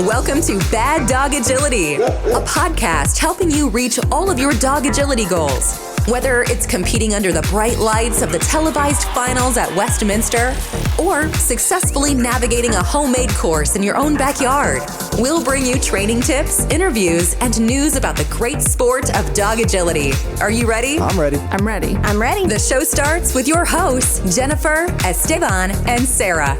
Welcome to Bad Dog Agility, a podcast helping you reach all of your dog agility goals. Whether it's competing under the bright lights of the televised finals at Westminster or successfully navigating a homemade course in your own backyard, we'll bring you training tips, interviews, and news about the great sport of dog agility. Are you ready? I'm ready. I'm ready. I'm ready. The show starts with your hosts, Jennifer, Esteban, and Sarah.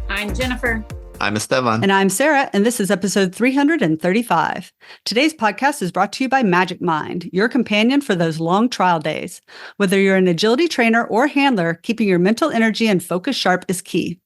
I'm Jennifer. I'm Esteban. And I'm Sarah, and this is episode 335. Today's podcast is brought to you by Magic Mind, your companion for those long trial days. Whether you're an agility trainer or handler, keeping your mental energy and focus sharp is key.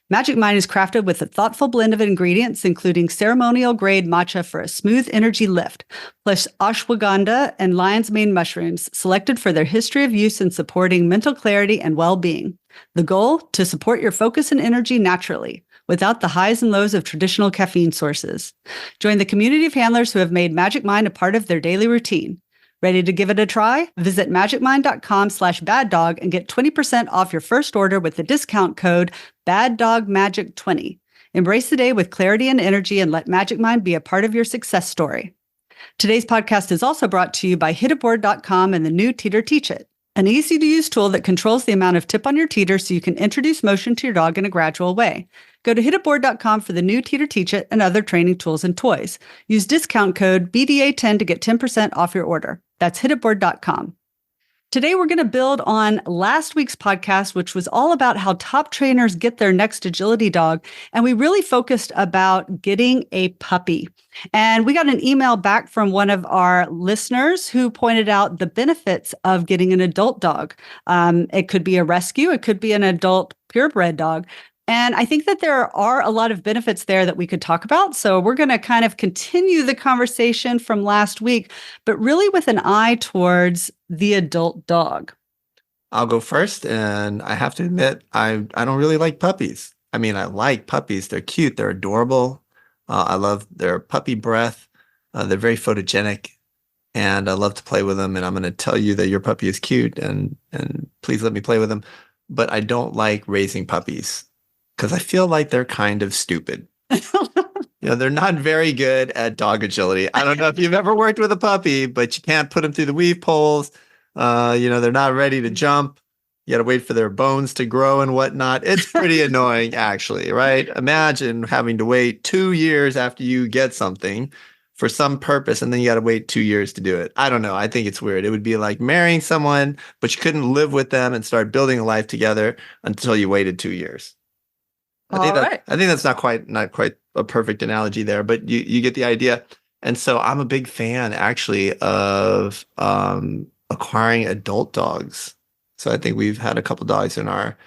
Magic Mind is crafted with a thoughtful blend of ingredients, including ceremonial-grade matcha for a smooth energy lift, plus ashwagandha and lion's mane mushrooms, selected for their history of use in supporting mental clarity and well-being. The goal? To support your focus and energy naturally, without the highs and lows of traditional caffeine sources. Join the community of handlers who have made Magic Mind a part of their daily routine. Ready to give it a try? Visit magicmind.com/baddog and get 20% off your first order with the discount code BADDOGMAGIC20. Embrace the day with clarity and energy and let Magic Mind be a part of your success story. Today's podcast is also brought to you by hitaboard.com and the new Teeter Teach It, an easy-to-use tool that controls the amount of tip on your teeter so you can introduce motion to your dog in a gradual way. Go to hitaboard.com for the new Teeter Teach It and other training tools and toys. Use discount code BDA10 to get 10% off your order. That's hitaboard.com. Today, we're going to build on last week's podcast, which was all about how top trainers get their next agility dog. And we really focused about getting a puppy. And we got an email back from one of our listeners who pointed out the benefits of getting an adult dog. It could be a rescue. It could be an adult purebred dog. And I think that there are a lot of benefits there that we could talk about. So we're going to kind of continue the conversation from last week, but really with an eye towards the adult dog. I'll go first, and I have to admit, I don't really like puppies. I mean, I like puppies. They're cute. They're adorable. I love their puppy breath. They're very photogenic, and I love to play with them. And I'm going to tell you that your puppy is cute, and please let me play with them. But I don't like raising puppies, because I feel like they're kind of stupid. They're not very good at dog agility. I don't know if you've ever worked with a puppy, but you can't put them through the weave poles. They're not ready to jump. You got to wait for their bones to grow and whatnot. It's pretty annoying, actually, right? Imagine having to wait 2 years after you get something for some purpose, and then you got to wait 2 years to do it. I don't know. I think it's weird. It would be like marrying someone, but you couldn't live with them and start building a life together until you waited 2 years. I think that's not quite a perfect analogy there, but you get the idea. And so I'm a big fan, actually, of acquiring adult dogs. So I think we've had a couple dogs in our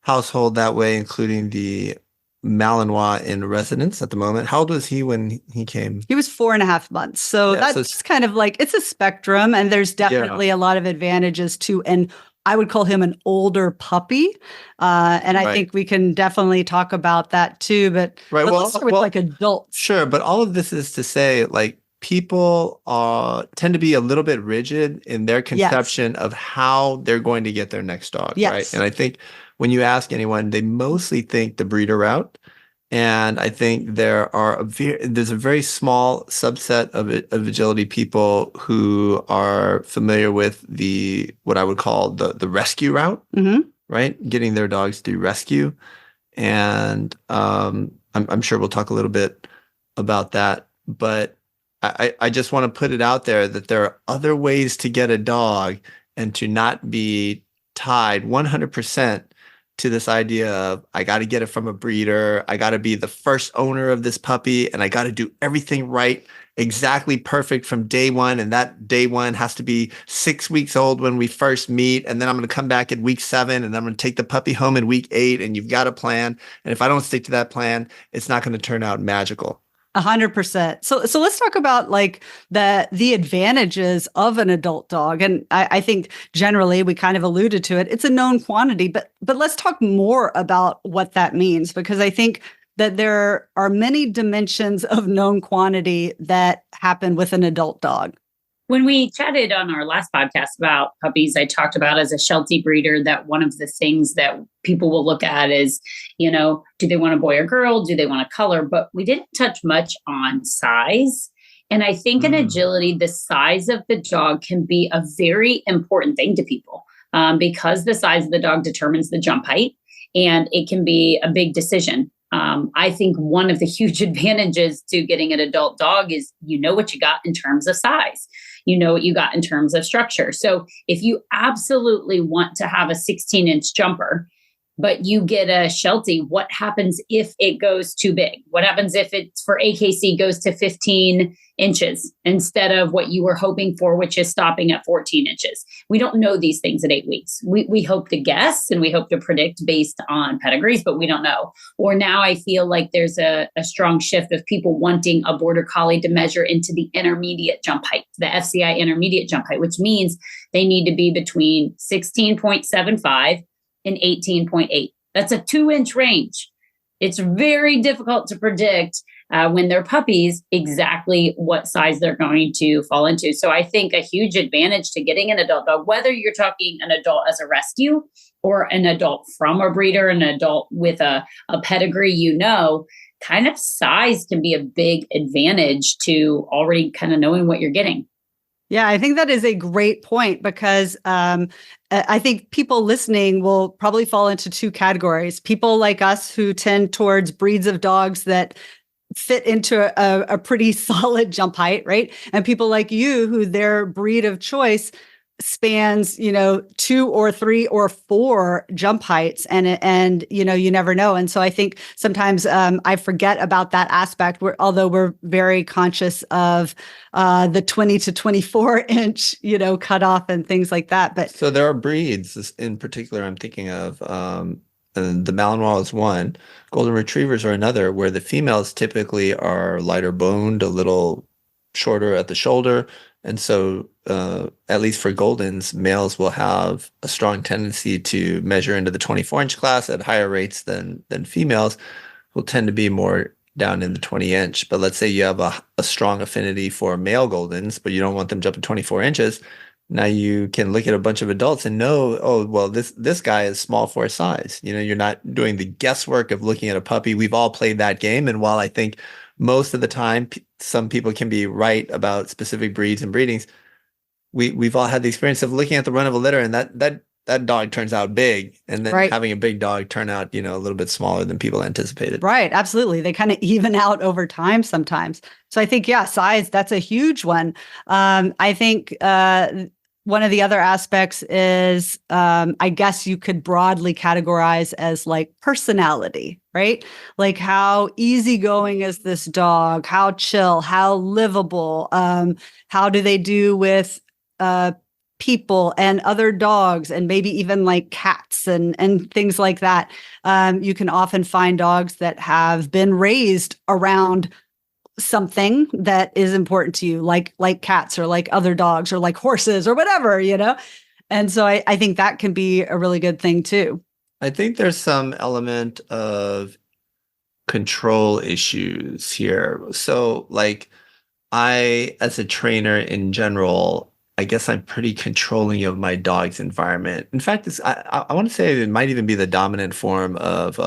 household that way, including the Malinois in residence at the moment. How old was he when he came? He was 4.5 months. So that's kind of like, it's a spectrum, and there's definitely a lot of advantages to and I would call him an older puppy. And I think we can definitely talk about that too. But let's start with like adults. Sure. But all of this is to say, like, people tend to be a little bit rigid in their conception of how they're going to get their next dog. Yes. Right. And I think when you ask anyone, they mostly think the breeder route. And I think there's a very small subset of agility people who are familiar with what I would call the rescue route, right? Getting their dogs through rescue. And I'm sure we'll talk a little bit about that. But I just want to put it out there that there are other ways to get a dog and to not be tied 100% to this idea of, I got to get it from a breeder. I got to be the first owner of this puppy, and I got to do everything right, exactly perfect from day one. And that day one has to be 6 weeks old when we first meet. And then I'm going to come back at week 7, and I'm going to take the puppy home in week 8. And you've got a plan. And if I don't stick to that plan, it's not going to turn out magical. 100%. So let's talk about like the advantages of an adult dog. And I think generally we kind of alluded to it. It's a known quantity, but let's talk more about what that means, because I think that there are many dimensions of known quantity that happen with an adult dog. When we chatted on our last podcast about puppies, I talked about as a Sheltie breeder that one of the things that people will look at is, do they want a boy or girl? Do they want a color? But we didn't touch much on size. And I think in agility, the size of the dog can be a very important thing to people because the size of the dog determines the jump height and it can be a big decision. I think one of the huge advantages to getting an adult dog is what you got in terms of size. You know what you got in terms of structure. So if you absolutely want to have a 16-inch jumper, but you get a Sheltie, what happens if it goes too big? What happens if it's for AKC goes to 15 inches instead of what you were hoping for, which is stopping at 14 inches? We don't know these things at 8 weeks. We hope to guess and we hope to predict based on pedigrees, but we don't know. Or now I feel like there's a strong shift of people wanting a border collie to measure into the intermediate jump height, the FCI intermediate jump height, which means they need to be between 16.75 and 18.8. That's a 2-inch range. It's very difficult to predict when they're puppies exactly what size they're going to fall into. So I think a huge advantage to getting an adult dog, whether you're talking an adult as a rescue or an adult from a breeder, an adult with a pedigree, kind of size can be a big advantage to already kind of knowing what you're getting. Yeah, I think that is a great point because I think people listening will probably fall into two categories. People like us who tend towards breeds of dogs that fit into a pretty solid jump height, right? And people like you who their breed of choice spans, 2 or 3 or 4 jump heights and you never know. And so I think sometimes I forget about that aspect although we're very conscious of the 20 to 24 inch, cutoff and things like that. But so there are breeds in particular I'm thinking of, and the Malinois is one, Golden Retrievers are another, where the females typically are lighter boned, a little shorter at the shoulder. And so, at least for Goldens, males will have a strong tendency to measure into the 24-inch class at higher rates than females, will tend to be more down in the 20-inch. But let's say you have a strong affinity for male Goldens, but you don't want them jumping 24 inches. Now you can look at a bunch of adults and know, oh, well, this guy is small for his size. You're not doing the guesswork of looking at a puppy. We've all played that game. And while I think most of the time, some people can be right about specific breeds and breedings, we've all had the experience of looking at the run of a litter and that dog turns out big, and then having a big dog turn out, a little bit smaller than people anticipated. Right. Absolutely. They kind of even out over time sometimes. So I think, size, that's a huge one. I think one of the other aspects is, I guess you could broadly categorize as like personality, right? Like how easygoing is this dog? How chill? How livable? How do they do with people and other dogs and maybe even like cats and things like that? You can often find dogs that have been raised around something that is important to you, like cats or like other dogs or like horses or whatever, And so I think that can be a really good thing too. I think there's some element of control issues here. So like as a trainer in general, I guess I'm pretty controlling of my dog's environment. In fact, I want to say it might even be the dominant form of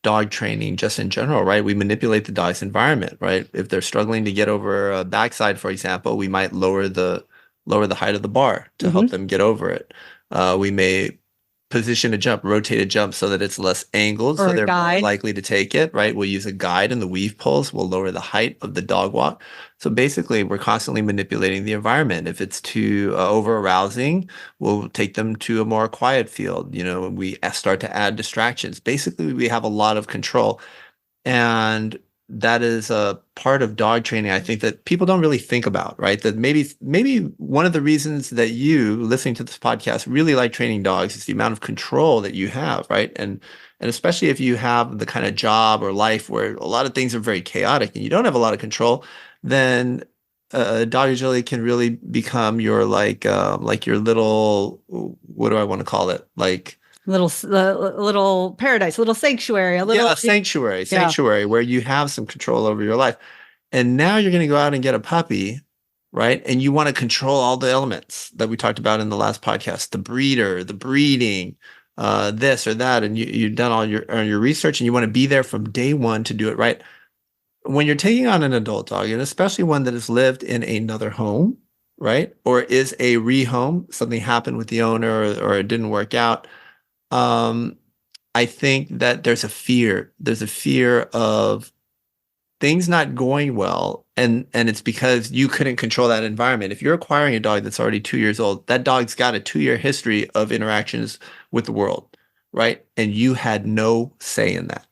dog training just in general, right? We manipulate the dog's environment, right? If they're struggling to get over a backside, for example, we might lower the height of the bar to help them get over it. We may position a jump, rotate a jump so that it's less angled, so they're more likely to take it, right? We'll use a guide and the weave pulse will lower the height of the dog walk. So basically, we're constantly manipulating the environment. If it's too over-arousing, we'll take them to a more quiet field. We start to add distractions. Basically, we have a lot of control. And that is a part of dog training, I think, that people don't really think about, right? That maybe one of the reasons that you, listening to this podcast, really like training dogs is the amount of control that you have, right? And especially if you have the kind of job or life where a lot of things are very chaotic and you don't have a lot of control, then dog agility can really become your like your little, what do I want to call it? Like little paradise, little sanctuary, sanctuary where you have some control over your life. And now you're going to go out and get a puppy, right? And you want to control all the elements that we talked about in the last podcast, the breeder, the breeding, this or that, and you've done all your research and you want to be there from day one to do it right. When you're taking on an adult dog, and especially one that has lived in another home, right? Or is a rehome, something happened with the owner or it didn't work out. I think that there's a fear. There's a fear of things not going well, and it's because you couldn't control that environment. If you're acquiring a dog that's already 2 years old, that dog's got a 2-year history of interactions with the world, right? And you had no say in that,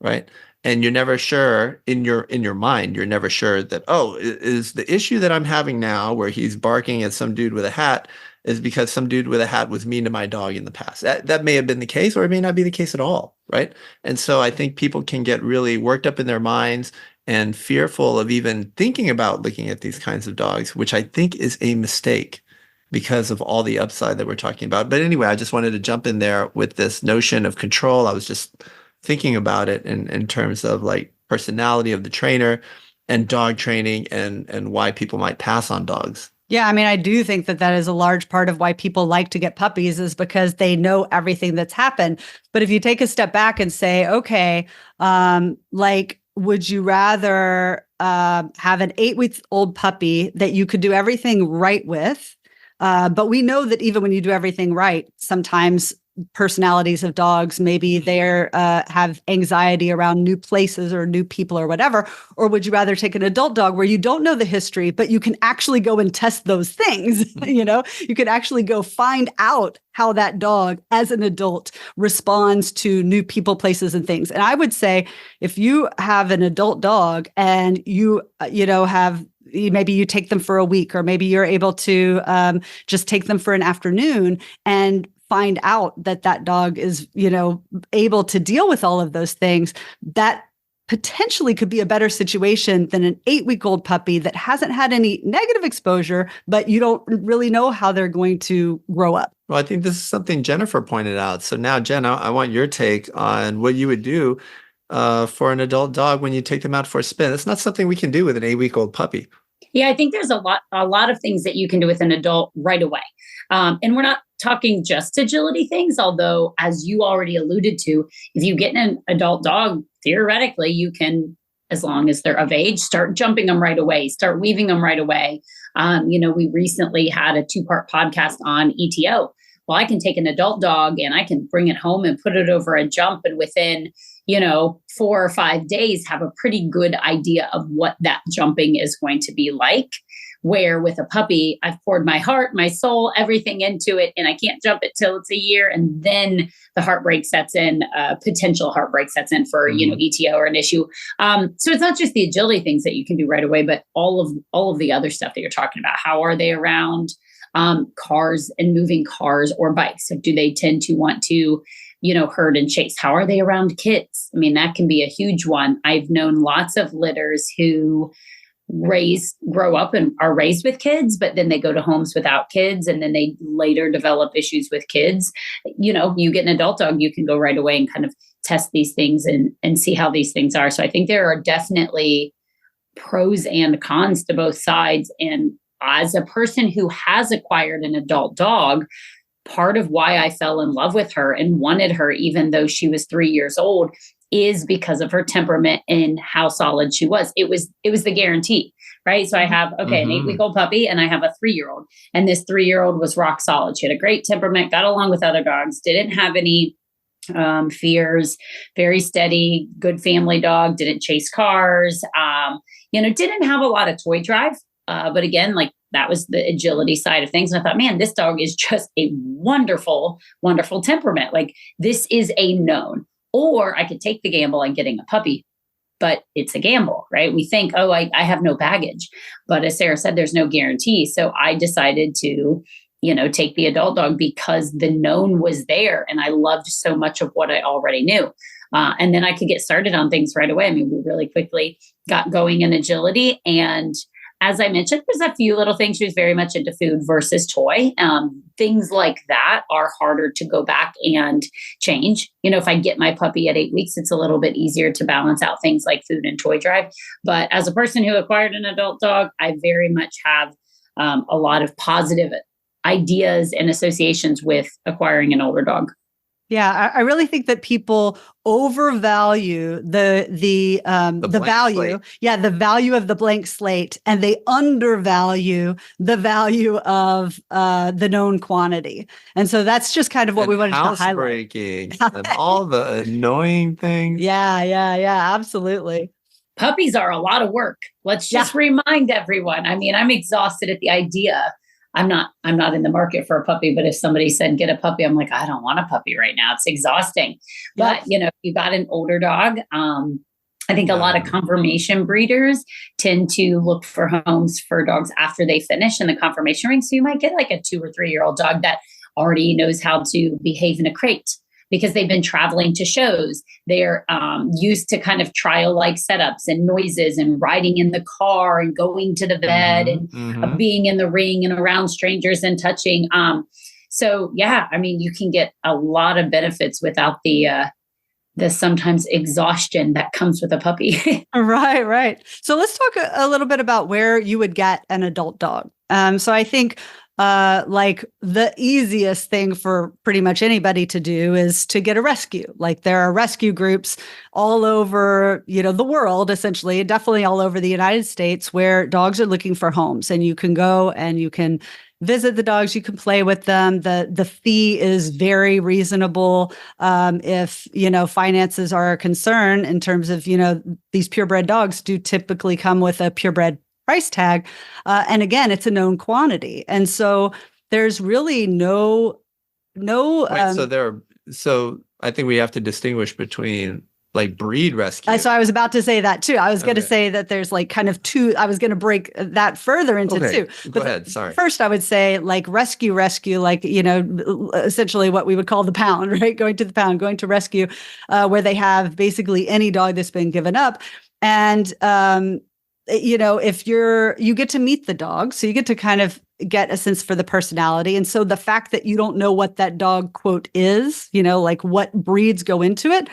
right? And you're never sure in your mind, you're never sure that, oh, is the issue that I'm having now where he's barking at some dude with a hat is because some dude with a hat was mean to my dog in the past. That may have been the case, or it may not be the case at all, right? And so I think people can get really worked up in their minds and fearful of even thinking about looking at these kinds of dogs, which I think is a mistake because of all the upside that we're talking about. But anyway, I just wanted to jump in there with this notion of control. I was just thinking about it in terms of like personality of the trainer and dog training and why people might pass on dogs. Yeah, I mean, I do think that is a large part of why people like to get puppies is because they know everything that's happened. But if you take a step back and say, okay, like, would you rather have an 8-week-old puppy that you could do everything right with? But we know that even when you do everything right, sometimes personalities of dogs, maybe they're have anxiety around new places or new people or whatever. Or would you rather take an adult dog where you don't know the history, but you can actually go and test those things? You can actually go find out how that dog as an adult responds to new people, places, and things. And I would say if you have an adult dog and you have maybe you take them for a week, or maybe you're able to just take them for an afternoon and find out that dog is, able to deal with all of those things, that potentially could be a better situation than an 8-week-old puppy that hasn't had any negative exposure, but you don't really know how they're going to grow up. Well, I think this is something Jennifer pointed out. So now, Jen, I want your take on what you would do for an adult dog when you take them out for a spin. It's not something we can do with an 8-week-old puppy. Yeah, I think there's a lot of things that you can do with an adult right away. And we're not talking just agility things, although, as you already alluded to, if you get an adult dog, theoretically, you can, as long as they're of age, start jumping them right away, start weaving them right away. We recently had a 2-part podcast on ETO. Well, I can take an adult dog and I can bring it home and put it over a jump, and within 4 or 5 days have a pretty good idea of what that jumping is going to be like. Where with a puppy, I've poured my heart, my soul, everything into it, and I can't jump it till it's a year. And then the heartbreak sets in, potential heartbreak sets in for, ETO or an issue. So it's not just the agility things that you can do right away, but all of the other stuff that you're talking about. How are they around cars and moving cars or bikes? So do they tend to want to, herd and chase? How are they around kids? I mean, that can be a huge one. I've known lots of litters who grow up and are raised with kids, but then they go to homes without kids, and then they later develop issues with kids. You get an adult dog, you can go right away and kind of test these things and see how these things are. So I think there are definitely pros and cons to both sides. And as a person who has acquired an adult dog, part of why I fell in love with her and wanted her, even though she was 3 years old, is because of her temperament and how solid she was. It was the guarantee, right? So I have, an 8-week-old puppy and I have a 3-year-old, and this 3-year-old was rock solid. She had a great temperament, got along with other dogs, didn't have any fears, very steady, good family dog, didn't chase cars, didn't have a lot of toy drive. But again, like that was the agility side of things. And I thought, man, this dog is just a wonderful, wonderful temperament. Like this is a known. Or I could take the gamble on getting a puppy, but it's a gamble, right? We think, I have no baggage. But as Sarah said, there's no guarantee. So I decided to, take the adult dog because the known was there. And I loved so much of what I already knew. And then I could get started on things right away. I mean, we really quickly got going in agility. And as I mentioned, there's a few little things. She was very much into food versus toy. Things like that are harder to go back and change. If I get my puppy at 8 weeks, it's a little bit easier to balance out things like food and toy drive. But as a person who acquired an adult dog, I very much have a lot of positive ideas and associations with acquiring an older dog. Yeah, I really think that people overvalue the value, slate. the value of the blank slate, and they undervalue the value of the known quantity. And so that's just kind of what we wanted to highlight. Housebreaking and all the annoying things. Yeah, absolutely. Puppies are a lot of work. Let's just remind everyone. I mean, I'm exhausted at the idea. I'm not in the market for a puppy, but if somebody said, get a puppy, I'm like, I don't want a puppy right now. It's exhausting. But, you got an older dog. I think a lot of conformation breeders tend to look for homes for dogs after they finish in the conformation ring. So you might get like a 2 or 3 year old dog that already knows how to behave in a crate because they've been traveling to shows. They're used to kind of trial-like setups and noises and riding in the car and going to the vet and being in the ring and around strangers and touching. So I mean, you can get a lot of benefits without the sometimes exhaustion that comes with a puppy. Right. So let's talk a little bit about where you would get an adult dog. So I think like the easiest thing for pretty much anybody to do is to get a rescue. Like there are rescue groups all over, the world, essentially, definitely all over the United States where dogs are looking for homes, and you can go and you can visit the dogs, you can play with them. The fee is very reasonable. If, finances are a concern in terms of, these purebred dogs do typically come with a purebred price tag. And again, it's a known quantity. And so there's really no. So I think we have to distinguish between like breed rescue. So I was about to say that too. I was going to say that there's like kind of two. I was going to break that further into two. Go ahead. Sorry. First, I would say like rescue, like, essentially what we would call the pound, right? Going to the pound, going to rescue, where they have basically any dog that's been given up. And, if you get to meet the dog, so you get to kind of get a sense for the personality. And so the fact that you don't know what that dog quote is, like what breeds go into it,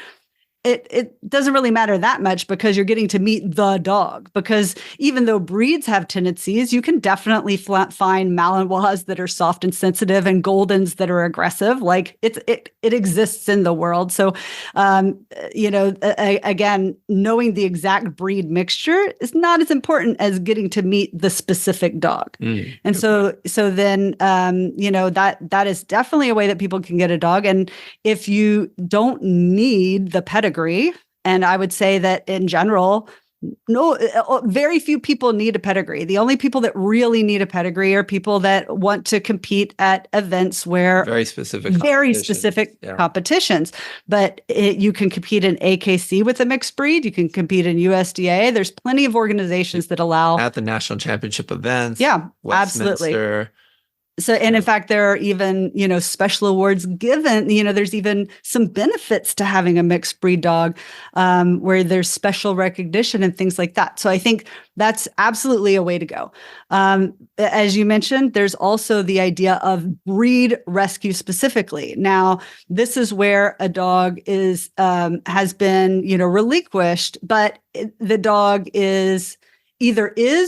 it doesn't really matter that much because you're getting to meet the dog. Because even though breeds have tendencies, you can definitely find Malinois that are soft and sensitive and Goldens that are aggressive. Like it exists in the world. So, again, knowing the exact breed mixture is not as important as getting to meet the specific dog. And so then, that is definitely a way that people can get a dog. And if you don't need the pedigree, and I would say that in general, very few people need a pedigree. The only people that really need a pedigree are people that want to compete at events where very specific competitions. But you can compete in AKC with a mixed breed. You can compete in USDA. There's plenty of organizations that allow at the national championship events. Yeah, absolutely. So, and in fact, there are even, special awards given, there's even some benefits to having a mixed breed dog where there's special recognition and things like that. So I think that's absolutely a way to go. As you mentioned, there's also the idea of breed rescue specifically. Now, this is where a dog has been, relinquished, but the dog is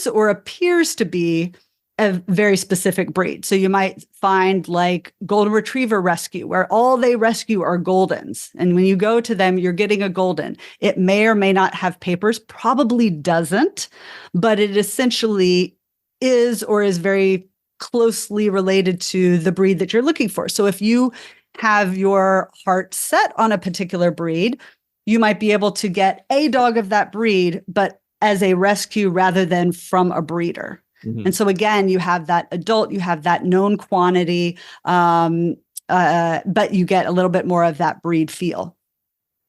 or appears to be a very specific breed. So you might find like golden retriever rescue, where all they rescue are Goldens. And when you go to them, you're getting a Golden. It may or may not have papers, probably doesn't, but it essentially is or is very closely related to the breed that you're looking for. So if you have your heart set on a particular breed, you might be able to get a dog of that breed, but as a rescue rather than from a breeder. And so again, you have that adult, you have that known quantity, but you get a little bit more of that breed feel.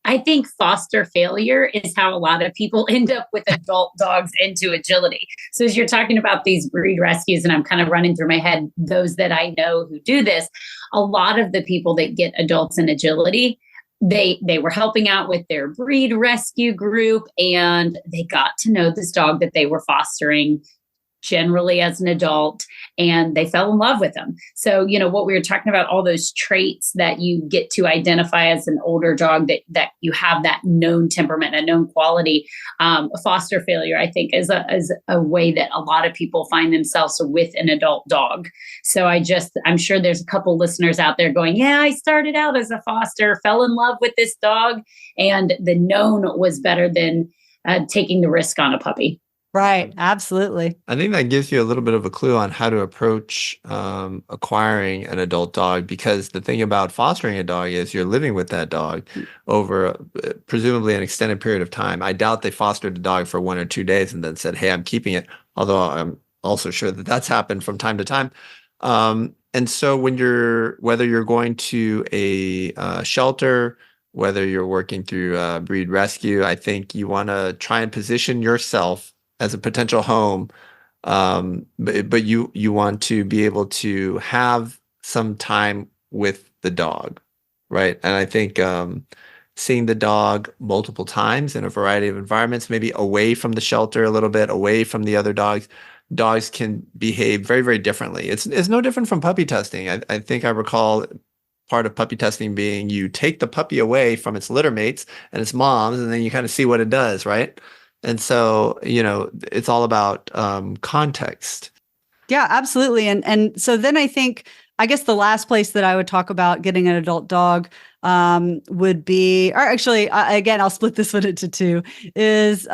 I think foster failure is how a lot of people end up with adult dogs into agility. So as you're talking about these breed rescues, and I'm kind of running through my head, those that I know who do this, a lot of the people that get adults in agility, they were helping out with their breed rescue group, and they got to know this dog that they were fostering generally as an adult, and they fell in love with him. So, what we were talking about, all those traits that you get to identify as an older dog, that you have that known temperament, a known quality. Foster failure, I think, is a way that a lot of people find themselves with an adult dog. So I'm sure there's a couple listeners out there going, yeah, I started out as a foster, fell in love with this dog, and the known was better than taking the risk on a puppy. Right. Absolutely. I think that gives you a little bit of a clue on how to approach acquiring an adult dog, because the thing about fostering a dog is you're living with that dog over presumably an extended period of time. I doubt they fostered a dog for 1 or 2 days and then said, hey, I'm keeping it. Although I'm also sure that that's happened from time to time. And so whether you're going to a shelter, whether you're working through breed rescue, I think you want to try and position yourself as a potential home, but you want to be able to have some time with the dog, right? And I think seeing the dog multiple times in a variety of environments, maybe away from the shelter a little bit, away from the other dogs can behave very, very differently. It's no different from puppy testing. I think I recall part of puppy testing being you take the puppy away from its litter mates and its moms, and then you kind of see what it does, right? And so, it's all about context. Yeah, absolutely. And so then I guess the last place that I would talk about getting an adult dog would be, or actually, again, I'll split this one into two, is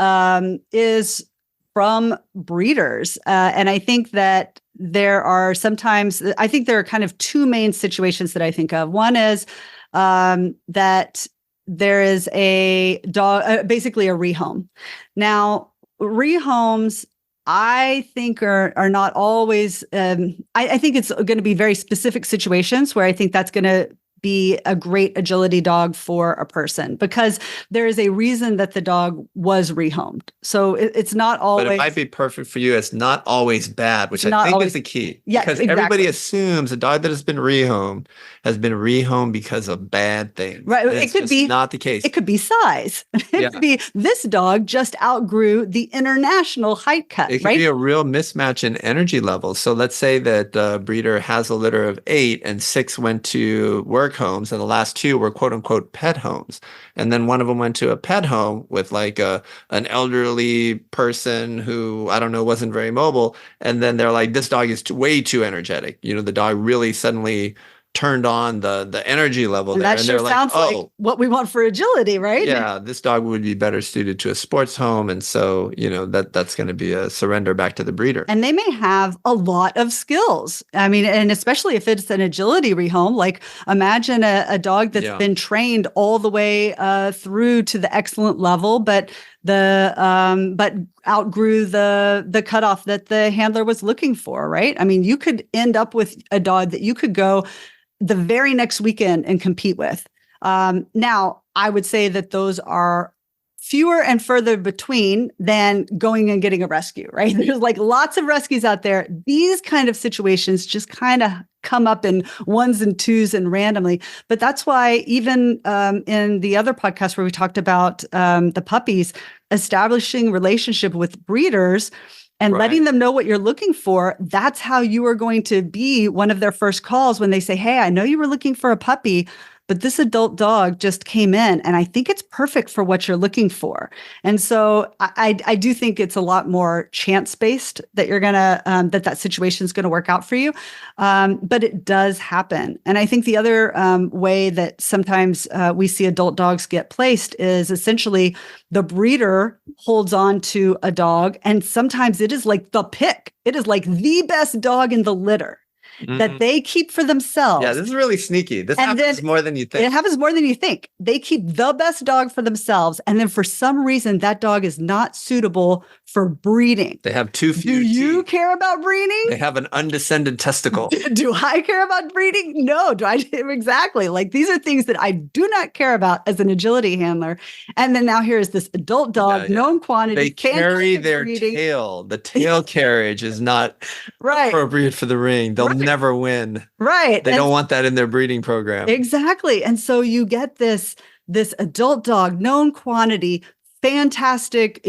from breeders. And I think that there are kind of two main situations that I think of. One is that there is a dog, basically a rehome. Now, rehomes, I think are not always, I think it's going to be very specific situations where I think that's going to be a great agility dog for a person, because there is a reason that the dog was rehomed. So it's not always. But it might be perfect for you. It's not always bad, which I think is the key. Yes, because exactly. Everybody assumes a dog that has been rehomed because of bad things. Right. And it could be not the case. It could be size. It could be this dog just outgrew the international height cut. It could be a real mismatch in energy levels. So let's say that a breeder has a litter of 8 and 6 went to work homes and the last 2 were quote unquote pet homes. And then one of them went to a pet home with like an elderly person who, I don't know, wasn't very mobile. And then they're like, this dog is way too energetic. The dog really suddenly turned on the energy level and there. That sure sounds like what we want for agility, right? Yeah, this dog would be better suited to a sports home. And so, that's going to be a surrender back to the breeder. And they may have a lot of skills. I mean, and especially if it's an agility rehome, like imagine a dog that's been trained all the way through to the excellent level, but outgrew the cutoff that the handler was looking for, right? I mean, you could end up with a dog that you could go the very next weekend and compete with. Now, I would say that those are fewer and further between than going and getting a rescue, right? There's like lots of rescues out there. These kind of situations just kind of come up in ones and twos and randomly. But that's why even in the other podcast where we talked about the puppies, establishing relationship with breeders and letting them know what you're looking for, that's how you are going to be one of their first calls when they say, hey, I know you were looking for a puppy, but this adult dog just came in and I think it's perfect for what you're looking for. And so I do think it's a lot more chance-based that you're going to, that situation is going to work out for you. But it does happen. And I think the other way that sometimes we see adult dogs get placed is essentially the breeder holds on to a dog. And sometimes it is like the pick. It is like the best dog in the litter. That they keep for themselves. Yeah, this is really sneaky. This happens more than you think. It happens more than you think. They keep the best dog for themselves. And then for some reason, that dog is not suitable for breeding. They have too few Do you teeth. care about breeding? They have an undescended testicle. Do I care about breeding? No. Do I? Exactly. Like these are things that I do not care about as an agility handler. And then now here's this adult dog, known quantity. They carry their tail. The tail carriage is not appropriate for the ring. They'll never win. Right. They don't want that in their breeding program. Exactly. And so you get this adult dog, known quantity, fantastic,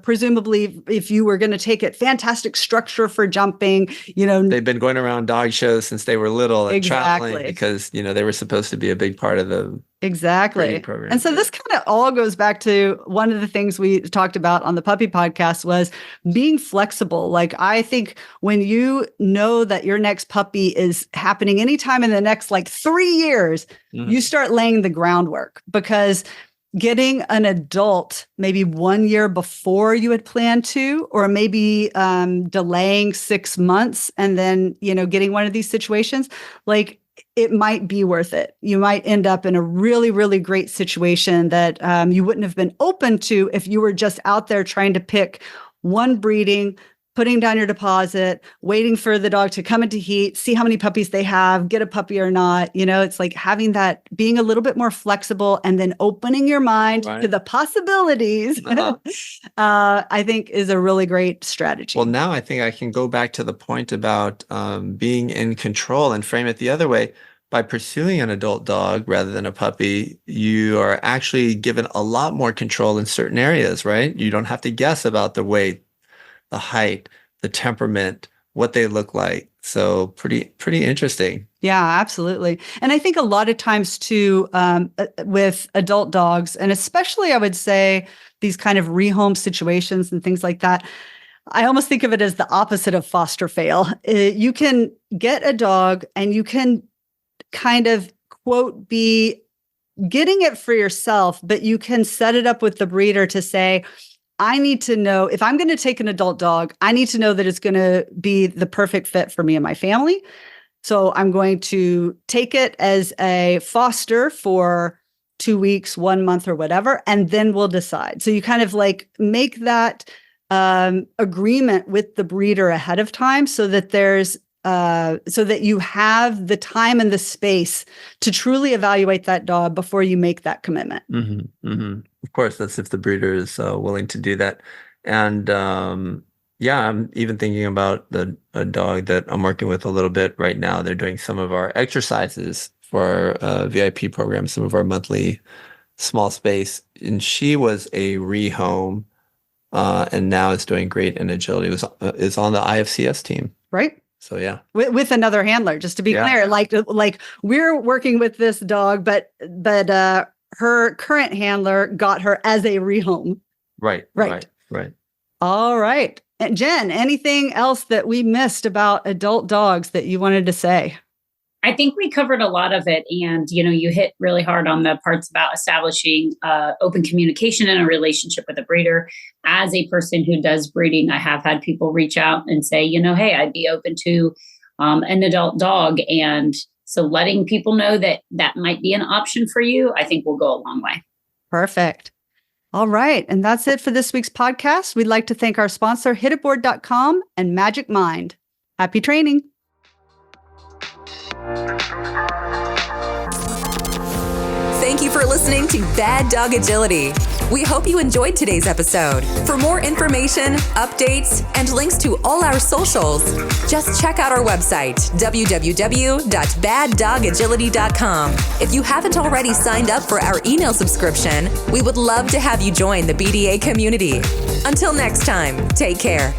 presumably if you were going to take it, fantastic structure for jumping, They've been going around dog shows since they were little and Exactly. traveling because, they were supposed to be a big part of the Exactly. breeding program. And so this kind of all goes back to one of the things we talked about on the puppy podcast was being flexible. Like, I think when you know that your next puppy is happening anytime in the next 3 years, you start laying the groundwork, because getting an adult maybe 1 year before you had planned to, or maybe delaying 6 months and then, getting one of these situations, it might be worth it. You might end up in a really, really great situation that you wouldn't have been open to if you were just out there trying to pick one breeding, putting down your deposit, waiting for the dog to come into heat, see how many puppies they have, get a puppy or not. It's like having that, being a little bit more flexible and then opening your mind to the possibilities, I think is a really great strategy. Well, now I think I can go back to the point about being in control and frame it the other way. By pursuing an adult dog rather than a puppy, you are actually given a lot more control in certain areas, right? You don't have to guess about the weight, the height, the temperament, what they look like. So pretty interesting. Yeah, absolutely. And I think a lot of times too, with adult dogs, and especially I would say these kind of rehome situations and things like that, I almost think of it as the opposite of foster fail. You can get a dog and you can kind of, quote, be getting it for yourself, but you can set it up with the breeder to say, I need to know, if I'm going to take an adult dog, I need to know that it's going to be the perfect fit for me and my family. So I'm going to take it as a foster for 2 weeks, 1 month, or whatever, and then we'll decide. So you kind of make that agreement with the breeder ahead of time, so that so that you have the time and the space to truly evaluate that dog before you make that commitment. Of course, that's if the breeder is willing to do that. And I'm even thinking about a dog that I'm working with a little bit right now. They're doing some of our exercises for our VIP program, some of our monthly small space. And she was a rehome, and now is doing great in agility. Is on the IFCS team. Right. So yeah, with another handler, just to be clear, like we're working with this dog, but her current handler got her as a rehome. Right. All right. And Jen, anything else that we missed about adult dogs that you wanted to say? I think we covered a lot of it. And, you hit really hard on the parts about establishing open communication in a relationship with a breeder. As a person who does breeding, I have had people reach out and say, hey, I'd be open to an adult dog. And so letting people know that that might be an option for you, I think will go a long way. Perfect. All right. And that's it for this week's podcast. We'd like to thank our sponsor, hititboard.com and Magic Mind. Happy training. Thank you for listening to Bad Dog Agility. We hope you enjoyed today's episode. For more information, updates, and links to all our socials, just check out our website, www.baddogagility.com. If you haven't already signed up for our email subscription, we would love to have you join the BDA community. Until next time, take care.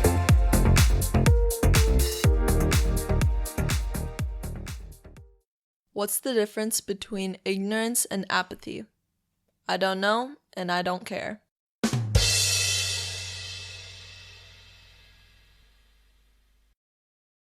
What's the difference between ignorance and apathy? I don't know, and I don't care.